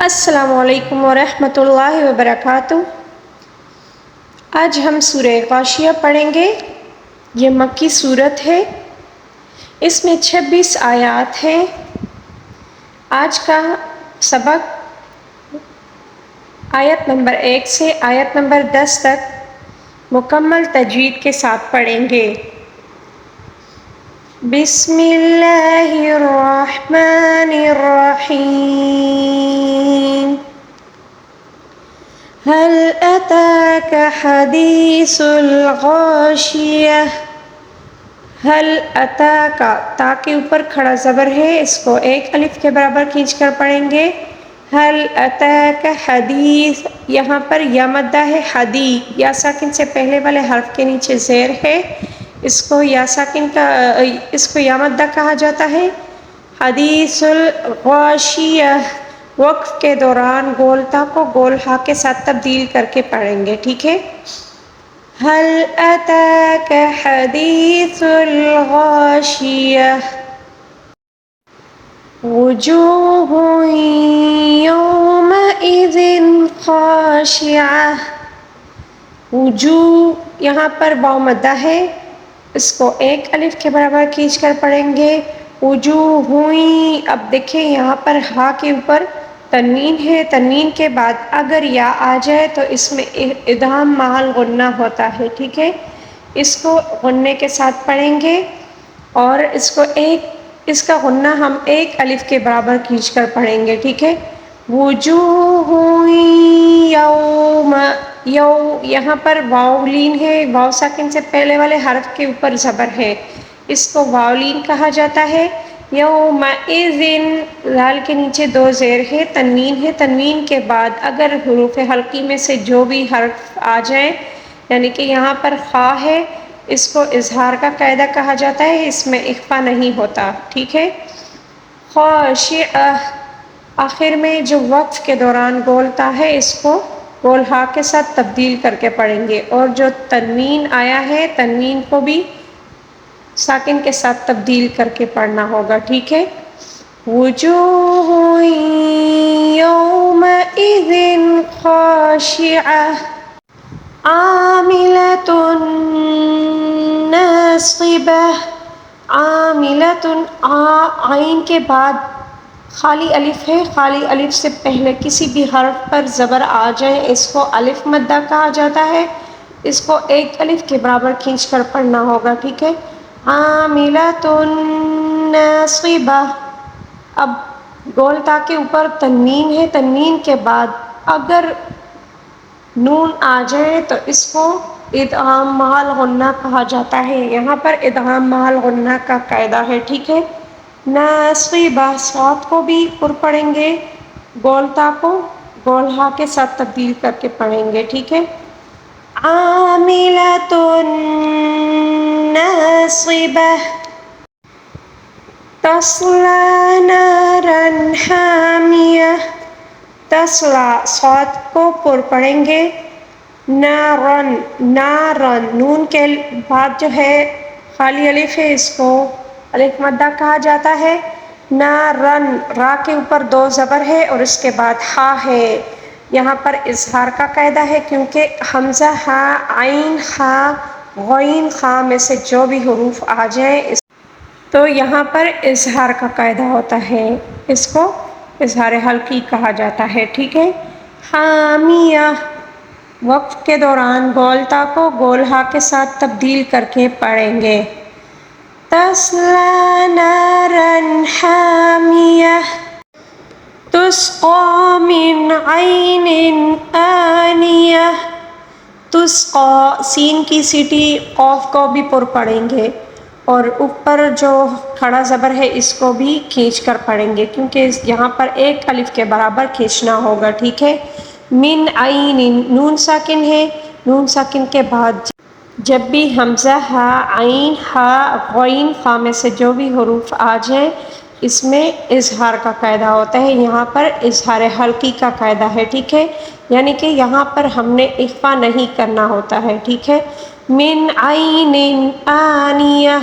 السلام علیکم ورحمۃ اللہ وبرکاتہ۔ آج ہم سورہ غاشیہ پڑھیں گے۔ یہ مکی سورت ہے، اس میں 26 آیات ہیں۔ آج کا سبق آیت نمبر 1 سے آیت نمبر 10 تک مکمل تجوید کے ساتھ پڑھیں گے۔ بسم اللہ الرحمن الرحیم۔ هل أتاك حدیث الغاشیہ۔ هل أتاك، تا کے اوپر کھڑا زبر ہے، اس کو ایک الف کے برابر کھینچ کر پڑھیں گے۔ هل أتاك حدیث، یہاں پر یا مدہ ہے حدی، یا ساکن سے پہلے والے حرف کے نیچے زیر ہے، اس کو یا ساکن کا اس کو یا مدہ کہا جاتا ہے۔ حدیث الغاشیہ، وقف کے دوران گولتا کو گول ہا کے ساتھ تبدیل کر کے پڑھیں گے، ٹھیک ہے۔ هل أتاك حدیث الغاشیہ، وجوہ یومئذ خاشعہ۔ وجوہ، یہاں پر واو مدہ ہے، اس کو ایک الف کے برابر کھینچ کر پڑھیں گے۔ وجوہ، اب دیکھیں یہاں پر ہا کے اوپر تنوین ہے، تنوین کے بعد اگر یا آ جائے تو اس میں ادغام محل غنہ ہوتا ہے، ٹھیک ہے۔ اس کو غنے کے ساتھ پڑھیں گے اور اس کا غنہ ہم ایک الف کے برابر کھینچ کر پڑھیں گے، ٹھیک ہے۔ وجوہ یوم، یہاں پر واو لین ہے، واو ساکن سے پہلے والے حرف کے اوپر زبر ہے، اس کو واو لین کہا جاتا ہے۔ یومئذ، لال کے نیچے دو زیر ہے، تنوین ہے، تنوین کے بعد اگر حروف حلقی میں سے جو بھی حرف آ جائیں، یعنی کہ یہاں پر خا ہے، اس کو اظہار کا قاعدہ کہا جاتا ہے، اس میں اخفا نہیں ہوتا، ٹھیک ہے۔ خاشعہ، آخر میں جو وقف کے دوران گولتا ہے، اس کو گول ہا کے ساتھ تبدیل کر کے پڑھیں گے، اور جو تنوین آیا ہے تنوین کو بھی ساکن کے ساتھ تبدیل کر کے پڑھنا ہوگا، ٹھیک ہے۔ وجوہ یومئذ خاشعہ، عاملۃ ناصبہ۔ عاملۃ، عین کے بعد خالی الف ہے، خالی الف سے پہلے کسی بھی حرف پر زبر آ جائے اس کو الف مدہ کہا جاتا ہے، اس کو ایک الف کے برابر کھینچ کر پڑھنا ہوگا، ٹھیک ہے۔ عاملۃ ناصبہ، اب گولتا کے اوپر تنوین ہے، تنوین کے بعد اگر نون آ جائے تو اس کو ادغام محل غنہ کہا جاتا ہے، یہاں پر ادغام محل غنہ کا قاعدہ ہے، ٹھیک ہے۔ ناصبہ، صاد کو بھی پر پڑھیں گے، گولتا کو گول ہا کے ساتھ تبدیل کر کے پڑھیں گے، ٹھیک ہے۔ عاملۃ ناصبہ، تصلی نارا حامیہ۔ تصلی، صاد کو پر پڑھیں گے، نارن، نارن، نون کے بعد جو ہے خالی الف ہے، اس کو الف مدہ کہا جاتا ہے۔ نارن، را کے اوپر دو زبر ہے اور اس کے بعد ہا ہے، یہاں پر اظہار کا قاعدہ ہے کیونکہ حمزہ ہا، عین ہا، غین خا میں سے جو بھی حروف آ جائیں تو یہاں پر اظہار کا قاعدہ ہوتا ہے، اس کو اظہار حلقی کہا جاتا ہے، ٹھیک ہے۔ حامیہ، وقف کے دوران گولتا کو گول ہا کے ساتھ تبدیل کر کے پڑھیں گے۔ تصلی نارا حامیہ، تسقی من عین آنیہ۔ تسقی، سین کی سیٹی قاف کو بھی پر پڑھیں گے اور اوپر جو کھڑا زبر ہے اس کو بھی کھینچ کر پڑھیں گے کیونکہ یہاں پر ایک الف کے برابر کھینچنا ہوگا، ٹھیک ہے۔ من عین، نون ساکن ہے، نون ساکن کے بعد جب بھی حمزہ ہا، عین ہا، غین خا میں سے جو بھی حروف آ جائیں اس میں اظہار کا قاعدہ ہوتا ہے، یہاں پر اظہار حلقی کا قاعدہ ہے، ٹھیک ہے، یعنی کہ یہاں پر ہم نے اخفا نہیں کرنا ہوتا ہے، ٹھیک ہے۔ من عین آنیہ،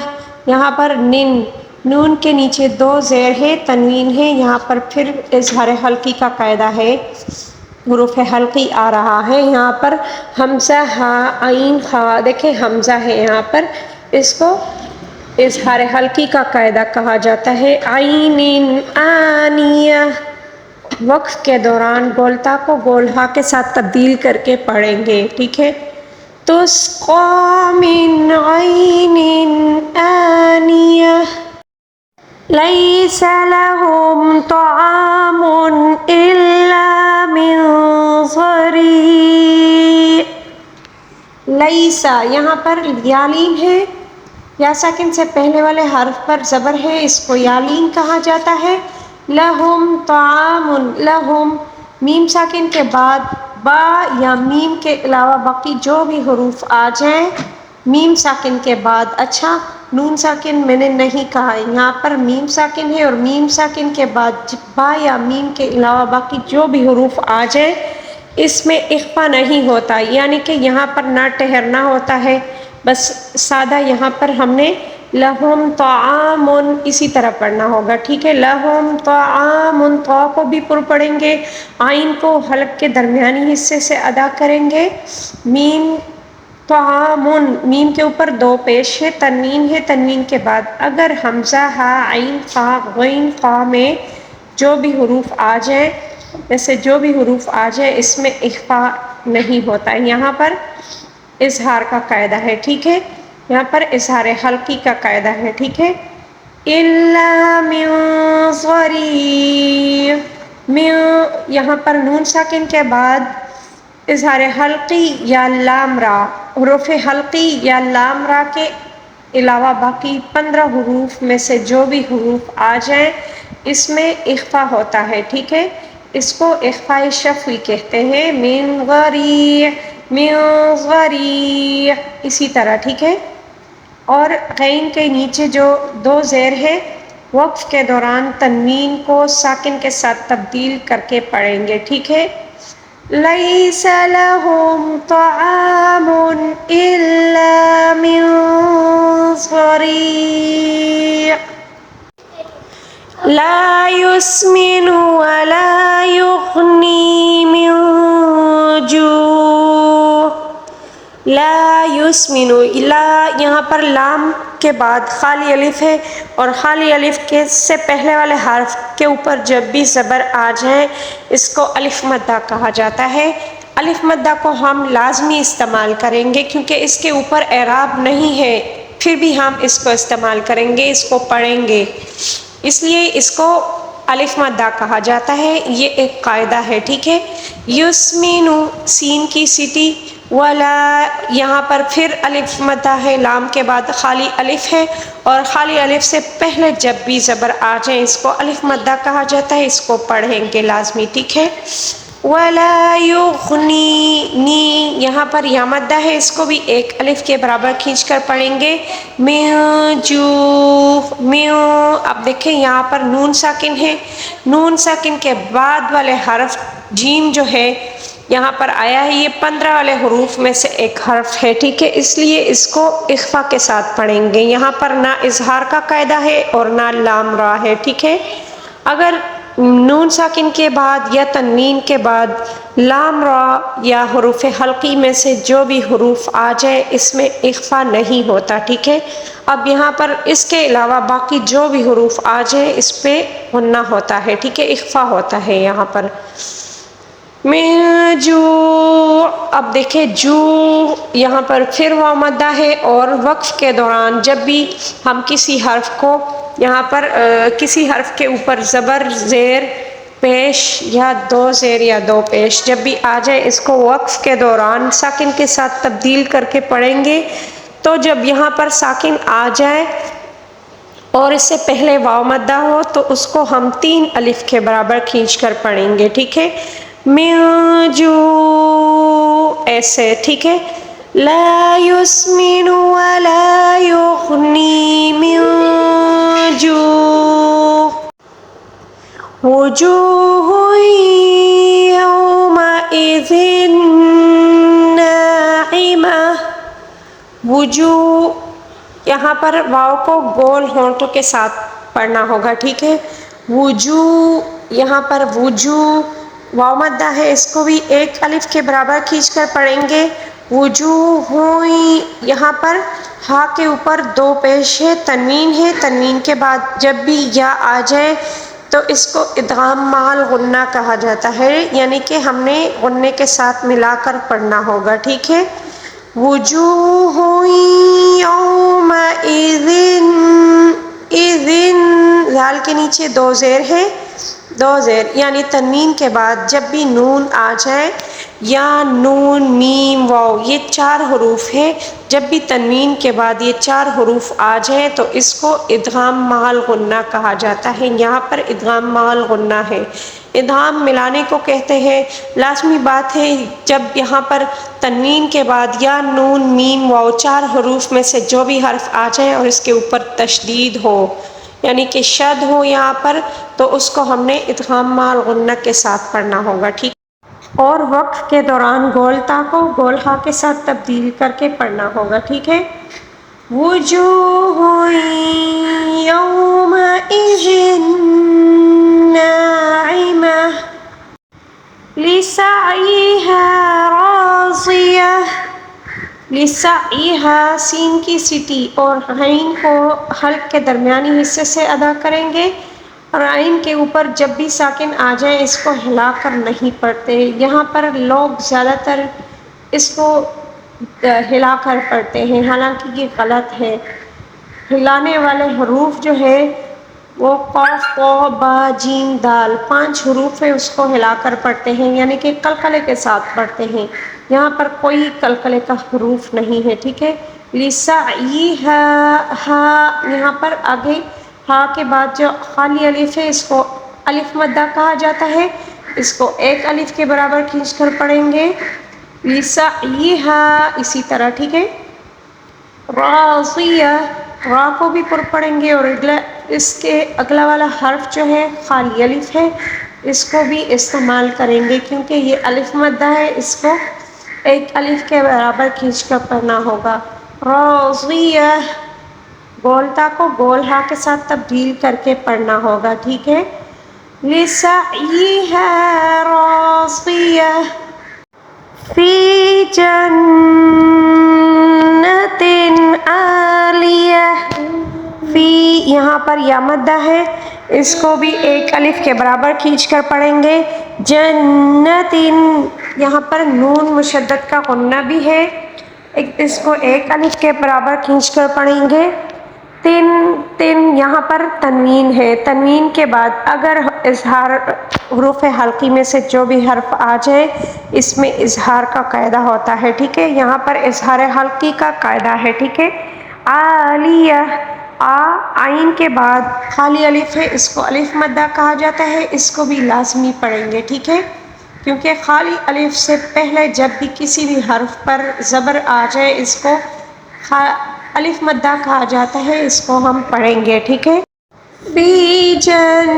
یہاں پر نن، نون کے نیچے دو زیر ہے، تنوین ہے، یہاں پر پھر اظہار حلقی کا قاعدہ ہے، حروف حلقی آ رہا ہے یہاں پر حمزہ ہا عین خا، دیکھیں حمزہ ہے یہاں پر، اس کو اظہار حلقی کا قاعدہ کہا جاتا ہے۔ عین آنیہ، وقف کے دوران گولتا کو گولہا کے ساتھ تبدیل کر کے پڑھیں گے، ٹھیک ہے۔ تسقى من عين آنية ليس لهم طعام إلا من ضريع۔ لیسا یہاں پر یالین ہے، یا ساکن سے پہلے والے حرف پر زبر ہے، اس کو یالین کہا جاتا ہے۔ لہم طعام، لہم میم ساکن کے بعد با یا میم کے علاوہ باقی جو بھی حروف آ جائیں میم ساکن کے بعد، اچھا نون ساکن میں نے نہیں کہا، یہاں پر میم ساکن ہے اور میم ساکن کے بعد با یا میم کے علاوہ باقی جو بھی حروف آ جائیں اس میں اخفا نہیں ہوتا، یعنی کہ یہاں پر نہ ٹھہرنا ہوتا ہے، بس سادہ یہاں پر ہم نے لہم طعام اسی طرح پڑھنا ہوگا، ٹھیک ہے۔ لہم طعام، طا کو بھی پر پڑھیں گے، عین کو حلق کے درمیانی حصے سے ادا کریں گے، میم طعام، میم کے اوپر دو پیش ہے، تنوین ہے، تنوین کے بعد اگر حمزہ ہا عین خا غین قا میں جو بھی حروف آ جائیں، ویسے جو بھی حروف آ جائے اس میں اخفا نہیں ہوتا ہے، یہاں پر اظہار کا قاعدہ ہے، ٹھیک ہے، یہاں پر اظہار حلقی کا قاعدہ ہے، ٹھیک ہے۔ إِلَّا مِن ضَرِيعٍ، من یہاں پر نون ساکن کے بعد اظہار حلقی یا لام را، حروف حلقی یا لام را کے علاوہ باقی 15 حروف میں سے جو بھی حروف آ جائیں اس میں اخفا ہوتا ہے، ٹھیک ہے، اس کو اخفاء شفوی کہتے ہیں، من غریع، من غریع، اسی طرح، ٹھیک ہے۔ اور غین کے نیچے جو دو زیر ہے وقف کے دوران تنوین کو ساکن کے ساتھ تبدیل کر کے پڑھیں گے، ٹھیک ہے۔ لیس لہم طعام الا من ضریع لا يسمن ولا يغنی من جوع۔ لا یسمن، لا یہاں پر لام کے بعد خالی الف ہے اور خالی الف کے سے پہلے والے حرف کے اوپر جب بھی زبر آ جائیں اس کو الف مدہ کہا جاتا ہے۔ الف مدہ کو ہم لازمی استعمال کریں گے کیونکہ اس کے اوپر اعراب نہیں ہے، پھر بھی ہم اس کو استعمال کریں گے، اس کو پڑھیں گے، اس لیے اس کو الف مدہ کہا جاتا ہے، یہ ایک قاعدہ ہے، ٹھیک ہے۔ یسمینو سین کی سیٹی، ولا یہاں پر پھر الف مدہ ہے، لام کے بعد خالی الف ہے اور خالی الف سے پہلے جب بھی زبر آ جائے اس کو الف مدہ کہا جاتا ہے، اس کو پڑھیں گے لازمی، ٹھیک ہے۔ ولا یغنی، نی یہاں پر یا مدہ ہے، اس کو بھی ایک الف کے برابر کھینچ کر پڑھیں گے، من جوع، من، اب دیکھیں یہاں پر نون ساکن ہے، نون ساکن کے بعد والے حرف جیم جو ہے یہاں پر آیا ہے، یہ 15 والے حروف میں سے ایک حرف ہے، ٹھیک ہے، اس لیے اس کو اخفا کے ساتھ پڑھیں گے، یہاں پر نہ اظہار کا قاعدہ ہے اور نہ لام را ہے، ٹھیک ہے۔ اگر نون ساکن کے بعد یا تنوین کے بعد لام را یا حروف حلقی میں سے جو بھی حروف آ جائے اس میں اخفا نہیں ہوتا، ٹھیک ہے۔ اب یہاں پر اس کے علاوہ باقی جو بھی حروف آ جائے اس پہ غنہ ہوتا ہے، ٹھیک ہے، اخفا ہوتا ہے یہاں پر۔ من جوع، اب دیکھیں جو یہاں پر پھر واو مدہ ہے اور وقف کے دوران جب بھی ہم کسی حرف کو یہاں پر کسی حرف کے اوپر زبر، زیر، پیش یا دو زیر یا دو پیش جب بھی آ جائے اس کو وقف کے دوران ساکن کے ساتھ تبدیل کر کے پڑھیں گے، تو جب یہاں پر ساکن آ جائے اور اس سے پہلے واو مدہ ہو تو اس کو ہم 3 الف کے برابر کھینچ کر پڑھیں گے، ٹھیک ہے۔ من جوع، ایسے، ٹھیک ہے۔ لا یسمن ولا یغنی من جوع وجوہ یومئذ ناعمہ، وجوہ یہاں پر واو کو گول ہونٹوں کے ساتھ پڑھنا ہوگا، ٹھیک ہے۔ وجو، یہاں پر وجو واو مدہ ہے، اس کو بھی ایک الف کے برابر کھینچ کر پڑھیں گے۔ وجوہ، یہاں پر ہا کے اوپر دو پیش ہے، تنوین ہے، تنوین کے بعد جب بھی یا آ جائے تو اس کو ادغام مع الغنہ کہا جاتا ہے، یعنی کہ ہم نے غنے کے ساتھ ملا کر پڑھنا ہوگا، ٹھیک ہے۔ وجوہ یومئذ، اذن، ذال کے نیچے دو زیر ہے، دو زیر، یعنی تنوین کے بعد جب بھی نون آ جائے، یا نون میم واو، یہ چار حروف ہے، جب بھی تنوین کے بعد یہ چار حروف آ جائیں تو اس کو ادغام مع الغنہ کہا جاتا ہے۔ یہاں پر ادغام مع الغنہ ہے، ادغام ملانے کو کہتے ہیں۔ لازمی بات ہے جب یہاں پر تنوین کے بعد یا نون میم واو چار حروف میں سے جو بھی حرف آ جائے اور اس کے اوپر تشدید ہو، یعنی کہ شد ہو یہاں پر، تو اس کو ہم نے ادغام مع الغنہ کے ساتھ پڑھنا ہوگا، ٹھیک۔ اور وقف کے دوران گول تا کو گول ہا کے ساتھ تبدیل کر کے پڑھنا ہوگا، ٹھیک ہے۔ وجوہ یومئذ ناعمہ لسعیہا راضیہ، لسعیہا، سین کی سٹی اور عین کو حلق کے درمیانی حصے سے ادا کریں گے، اور عین کے اوپر جب بھی ساکن آ جائے اس کو ہلا کر نہیں پڑھتے، یہاں پر لوگ زیادہ تر اس کو ہلا کر پڑھتے ہیں، حالانکہ یہ غلط ہے۔ ہلانے والے حروف جو ہے وہ قاف، قو، با، جیم، دال، 5 حروف ہے، اس کو ہلا کر پڑھتے ہیں، یعنی کہ قلقلے کے ساتھ پڑھتے ہیں، یہاں پر کوئی قلقلے کا حروف نہیں ہے، ٹھیک ہے۔ لسعیہا، ہا، یہاں پر آگے ہا کے بعد جو خالی الف ہے اس کو الف مدہ کہا جاتا ہے، اس کو ایک الف کے برابر کھینچ کر پڑھیں گے۔ لسعیہا، اسی طرح، ٹھیک ہے۔ راضیہ، را کو بھی پر پڑھیں گے، اور اس کے اگلا والا حرف جو ہے خالی الف ہے، اس کو بھی استعمال کریں گے کیونکہ یہ الف مدہ ہے، اس کو ایک الف کے برابر کھینچ کر پڑھنا ہوگا۔ راضیہ، گول تا کو گول ہا کے ساتھ تبدیل کر کے پڑھنا ہوگا، ٹھیک ہے۔ لسعیہا راضیہ فی جنت عالیہ، فی، یہاں پر یا مدہ ہے، اس کو بھی ایک الف کے برابر کھینچ کر پڑھیں گے۔ جنت، یہاں پر نون مشدد کا غنہ بھی ہے، اس کو ایک الف کے برابر کھینچ کر پڑھیں گے۔ تن، تن، یہاں پر تنوین ہے، تنوین کے بعد اگر اظہار حروف حلقی میں سے جو بھی حرف آ جائے اس میں اظہار کا قاعدہ ہوتا ہے، ٹھیک ہے، یہاں پر اظہار حلقی کا قاعدہ ہے، ٹھیک ہے۔ عالیہ، آ، عین کے بعد خالی الف ہے، اس کو الف مدہ کہا جاتا ہے، اس کو بھی لازمی پڑھیں گے، ٹھیک ہے، کیونکہ خالی الف سے پہلے جب بھی کسی بھی حرف پر زبر آ جائے اس کو الف مدہ کہا جاتا ہے، اس کو ہم پڑھیں گے، ٹھیک ہے۔ بی جن